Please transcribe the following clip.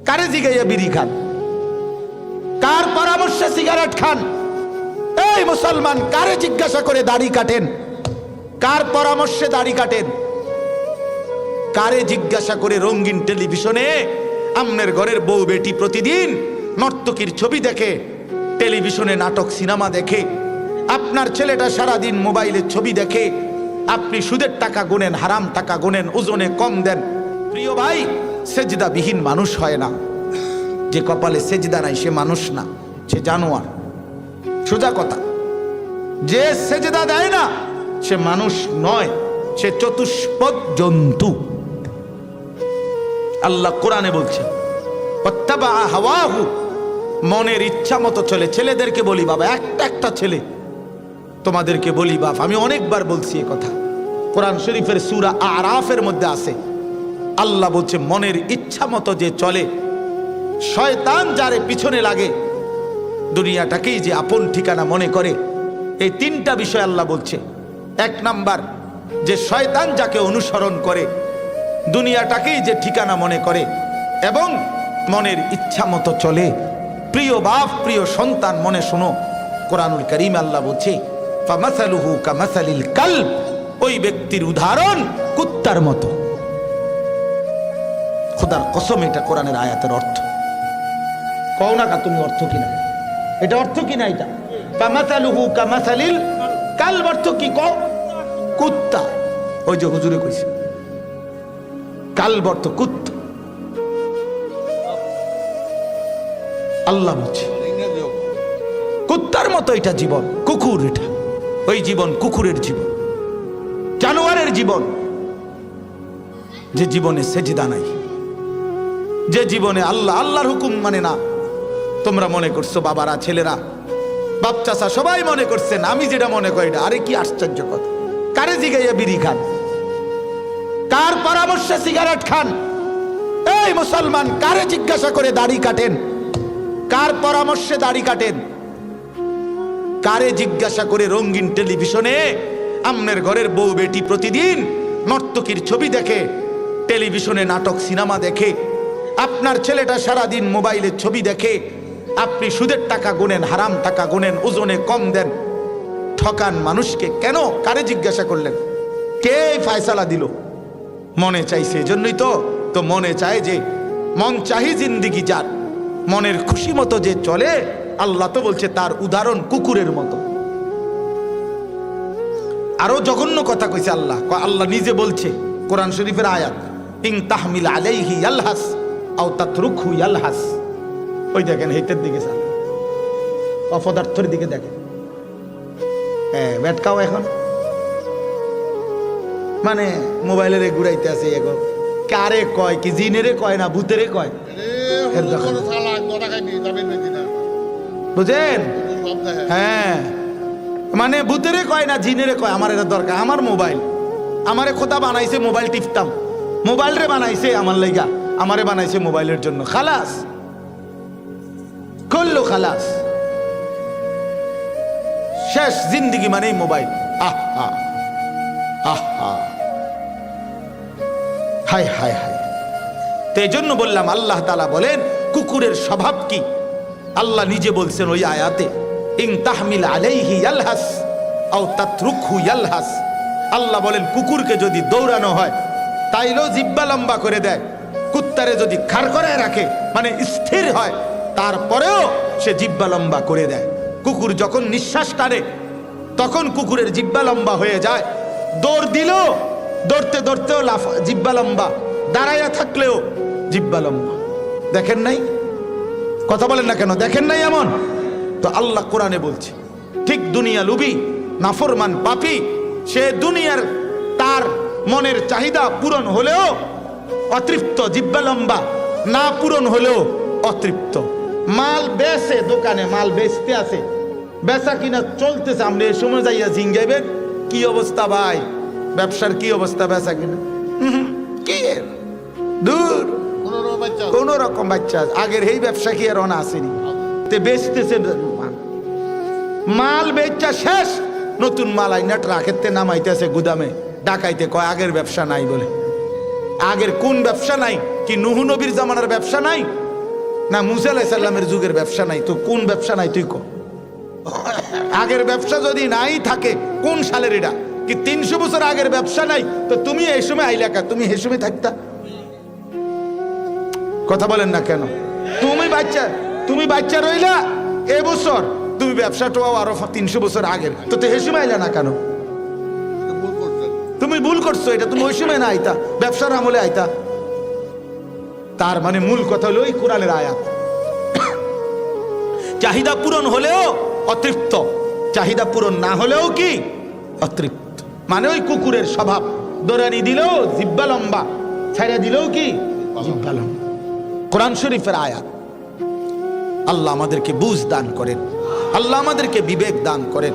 কারে জিগাইয়া বিড়ি খান? কার পরামর্শে সিগারেট খান? এই মুসলমান, কারে জিজ্ঞাসা করে দাড়ি কাটেন? কার পরামর্শে দাড়ি কাটেন? কারে জিজ্ঞাসা করে রঙিন টেলিভিশনে আমনের ঘরের বউ বেটি প্রতিদিন নর্তকীর ছবি দেখে, টেলিভিশনে নাটক সিনেমা দেখে, আপনার ছেলেটা সারাদিন মোবাইলের ছবি দেখে, আপনি সুদের টাকা গুনেন, হারাম টাকা গুনেন, ওজনে কম দেন। প্রিয় ভাই, সেজদাবিহীন মানুষ হয় না। যে কপালে সেজদা নাই সে মানুষ না, সে জানোয়ার। সোজা কথা, যে সেজদা দেয় না সে মানুষ নয়, সে চতুষ্পদ জন্তু। আল্লাহ কোরআনে বলছেন ওয়াত্তাবা হাওয়াহু, মনের ইচ্ছা মতো চলে। ছেলেদেরকে বলি বাবা, একটা ছেলে তোমাদেরকে বলি বাপ, আমি অনেকবার বলছি এ কথা, কোরআন শরীফের সূরা আরাফের মধ্যে আছে। আল্লাহ বলছে মনের ইচ্ছা মতো যে চলে, শয়তান যারে পিছনে লাগে, দুনিয়াটাকেই যে আপন ঠিকানা মনে করে। এই তিনটা বিষয় আল্লাহ বলছে। এক নাম্বার, যে শয়তান যাকে অনুসরণ করে, দুনিয়াটাকেই যে ঠিকানা মনে করে এবং মনের ইচ্ছা মতো চলে। প্রিয় বাপ, প্রিয় সন্তান, মনে শোনো, কোরআনুল কারীম আল্লাহ বলছে ফামাসালুহু কামাসালিল কালব, ওই ব্যক্তির উদাহরণ কুত্তার মতো। খোদার কসম, এটা কোরআনের আয়াতের অর্থ। কও না কা তুমি অর্থ কিনা, এটা অর্থ কিনা, এটা ফামাসালুহু কামাসালিল কালব অর্থ কি? কও কুত্তা। ওই যে হুজুরে কইছে কালব অর্থ কুত্তা। আল্লাহ বলছে কুত্তার মতো এটা জীবন, কুকুর এটা। ওই জীবন কুকুরের জীবন, জানোয়ারের জীবন, যে জীবনে সেজদা নাই, যে জীবনে আল্লাহর হুকুম মানে না। তোমরা মনে করছো বাবারা, ছেলেরা, বাপ চাচা সবাই মনে করছেন আমি যেটা মনে করি না। আরে কি আশ্চর্য কথা! কারে জিগাইয়া বিড়ি খান? কার পরামর্শে সিগারেট খান? এই মুসলমান, কারে জিজ্ঞাসা করে দাড়ি কাটেন? কার পরামর্শে দাড়ি কাটেন? কারে জিজ্ঞাসা করে রঙিন টেলিভিশনে আমনের ঘরের বউ বেটি প্রতিদিন নর্তকীর ছবি দেখে, টেলিভিশনে নাটক সিনেমা দেখে, আপনার ছেলেটা সারাদিন মোবাইলের ছবি দেখে, আপনি সুদের টাকা গুনেন, হারাম টাকা গুনেন, ওজনে কম দেন, ঠকান মানুষকে। কেন? কারে জিজ্ঞাসা করলেন? কে ফয়সালা দিল? মনে চাইছে, এজন্যই তো মনে চায় যে মন চাহি জিন্দিগি যার, মনের খুশি মতো যে চলে, আল্লাহ তো বলছে তার উদাহরণ কুকুরের মতো। আরো জঘন্য কথা কইছে আল্লাহ। আল্লাহ নিজে বলছে, কোরআন শরীফের আয়াত, ইন তাহমিল আলাইহি ইয়ালহাস আও তাতরুকহু ইয়ালহাস। ওই দেখেন হেতের দিকে, অপদার্থের দিকে দেখেন। হ্যাঁ, ব্যাটকাও এখন মানে মোবাইলের ঘুরাইতে আছে। এখন কারে কয় কি, জিনেরে কয় না ভূতেরে কয়? বুঝেন? হ্যাঁ, মানে ভূতেরে কয় না জিনেরে কয়। আমার এটা দরকার, আমার মোবাইল, আমারে খোদা বানাইছে মোবাইল টিপতাম, মোবাইল রে বানাইছে আমার লাইগা, আমারে বানাইছে মোবাইলের জন্য। খালাস করলো, খালাস শেষ জিন্দিগি মানেই মোবাইল। আহা আহা, হায় হায় হায়। তো এই জন্য বললাম, আল্লাহ তাআলা বলেন কুকুরের স্বভাব কি? আল্লাহ নিজে বলছেন ওই আয়াতে, ইন তাহমিল আলাইহি ইয়ালহাস আও তাতরুকহু ইয়ালহাস। আল্লাহ বলেন কুকুরকে যদি দৌড়ানো হয় তাইলেও জিহ্বা লম্বা করে দেয়, কুত্তারে যদি খাড় করে রাখে মানে স্থির হয় তারপরেও সে জিহ্বা লম্বা করে দেয়। কুকুর যখন নিঃশ্বাস টানে তখন কুকুরের জিহ্বা লম্বা হয়ে যায়। দৌড় দিলেও, দৌড়তে দৌড়তেও জিহ্বা লম্বা, দাঁড়াইয়া থাকলেও জিহ্বা লম্বা। দেখেন নাই? কথা বলেন না কেন? দেখেন নাই এমন? তো আল্লাহ কোরআনে বলছে ঠিক দুনিয়া লুবি, নাফরমান, পাপী, সে দুনিয়ার তার মনের চাহিদা পূরণ হলেও অতৃপ্ত, জিহ্বা লম্বা, না পূরণ হলেও অতৃপ্ত। মাল বেচে, দোকানে মাল বেচতে আছে, বেচা কিনা চলতেছে, আমরা এই সময় যাইয়া জিঙ্গাইবেন কি অবস্থা ভাই, ব্যবসার কি অবস্থা, বেচা কিনা কি দূর, কোন রকম বাচ্চা। আগের এই ব্যবসা কি আর অনা আসেনি? বেচতেছে মাল, বেচা শেষ, নতুন মাল আইনা ট্রাকেতে নামাইতেছে গুদামে, ডাকাইতে কয় আগের ব্যবসা নাই বলে। আগের কোন ব্যবসা নাই? কি নুহু নবীর জামানার ব্যবসা নাই? না মুসা আলাইহিস সালামের যুগের ব্যবসা নাই, তো কোন ব্যবসা নাই তুই কো? আগের ব্যবসা যদি নাই থাকে কোন সালের এটা? কি 300 বছর আগের ব্যবসা নাই, তো তুমি এই সময় আইলা কা? তুমি এই সময় থাকতা? কথা বলেন না কেন? তুমি বাচ্চা রইলা এবছর, তুমি ব্যবসাটাও আরো 300 বছর আগের, তো এই সময় আইলা না কেন? তুমি ভুল করছো, এটা তুমি ওই সময় না আইতা, ব্যবসার আমলে আইতা। তার মানে মূল কথা হলো এই কোরআনের আয়াত, চাহিদা পূরণ হলেও অতৃপ্ত, চাহিদা পূরণ না হলেও কি অতৃপ্ত। মানে ওই কুকুরের স্বভাব, দৌড়ানি দিলেও জিব্বা লম্বা, ছাইড়া দিলেও কি জিব্বা লম্বা। কোরআন শরীফের আয়াত। আল্লাহ আমাদেরকে বুঝ দান করেন, আল্লাহ আমাদেরকে বিবেক দান করেন।